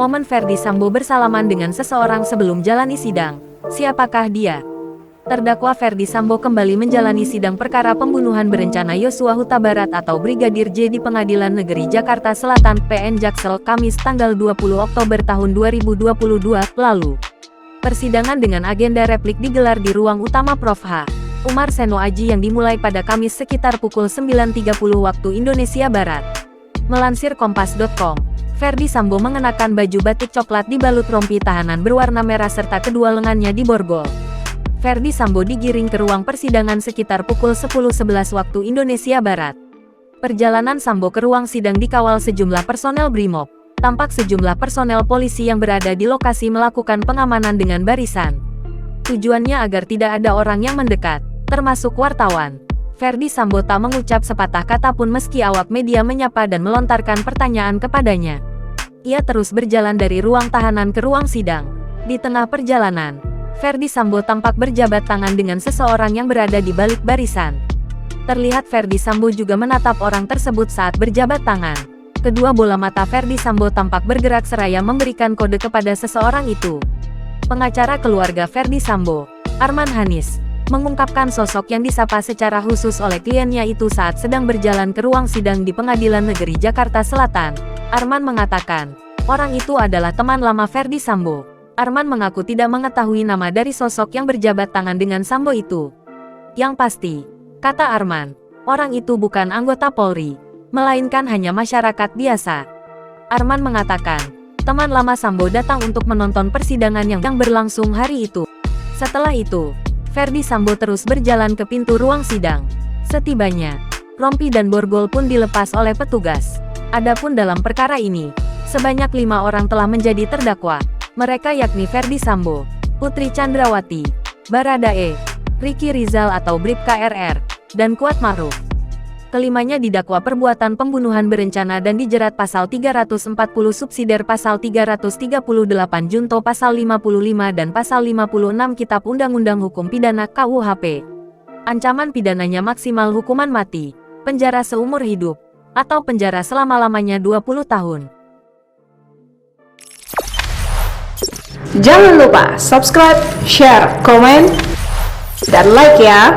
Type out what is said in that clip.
momen Ferdy Sambo bersalaman dengan seseorang sebelum jalani sidang. Siapakah dia? Terdakwa Ferdy Sambo kembali menjalani sidang perkara pembunuhan berencana Yosua Huta Barat atau Brigadir J di Pengadilan Negeri Jakarta Selatan (PN Jaksel) Kamis tanggal 20 Oktober tahun 2022 lalu. Persidangan dengan agenda replik digelar di ruang utama Prof. H. Umar Seno Aji yang dimulai pada Kamis sekitar pukul 9.30 waktu Indonesia Barat. Melansir Kompas.com, Ferdy Sambo mengenakan baju batik coklat dibalut rompi tahanan berwarna merah serta kedua lengannya diborgol. Ferdy Sambo digiring ke ruang persidangan sekitar pukul 10.11 waktu Indonesia Barat. Perjalanan Sambo ke ruang sidang dikawal sejumlah personel Brimob. Tampak sejumlah personel polisi yang berada di lokasi melakukan pengamanan dengan barisan. Tujuannya agar tidak ada orang yang mendekat, termasuk wartawan. Ferdy Sambo tak mengucap sepatah kata pun meski awak media menyapa dan melontarkan pertanyaan kepadanya. Ia terus berjalan dari ruang tahanan ke ruang sidang. Di tengah perjalanan, Ferdy Sambo tampak berjabat tangan dengan seseorang yang berada di balik barisan. Terlihat Ferdy Sambo juga menatap orang tersebut saat berjabat tangan. Kedua bola mata Ferdy Sambo tampak bergerak seraya memberikan kode kepada seseorang itu. Pengacara keluarga Ferdy Sambo, Arman Hanis, mengungkapkan sosok yang disapa secara khusus oleh kliennya itu saat sedang berjalan ke ruang sidang di Pengadilan Negeri Jakarta Selatan. Arman mengatakan, orang itu adalah teman lama Ferdy Sambo. Arman mengaku tidak mengetahui nama dari sosok yang berjabat tangan dengan Sambo itu. Yang pasti, kata Arman, orang itu bukan anggota Polri, melainkan hanya masyarakat biasa. Arman mengatakan, teman lama Sambo datang untuk menonton persidangan yang berlangsung hari itu. Setelah itu, Ferdy Sambo terus berjalan ke pintu ruang sidang. Setibanya, rompi dan borgol pun dilepas oleh petugas. Adapun dalam perkara ini, sebanyak 5 orang telah menjadi terdakwa. Mereka yakni Ferdy Sambo, Putri Chandrawati, Baradae, Ricky Rizal atau Bribka RR, dan Kuat Ma'ruf. Kelimanya didakwa perbuatan pembunuhan berencana dan dijerat pasal 340 subsidiar pasal 338 junto pasal 55 dan pasal 56 Kitab Undang-Undang Hukum Pidana KUHP. Ancaman pidananya maksimal hukuman mati, penjara seumur hidup, atau penjara selama-lamanya 20 tahun. Jangan lupa subscribe, share, komen, dan like ya!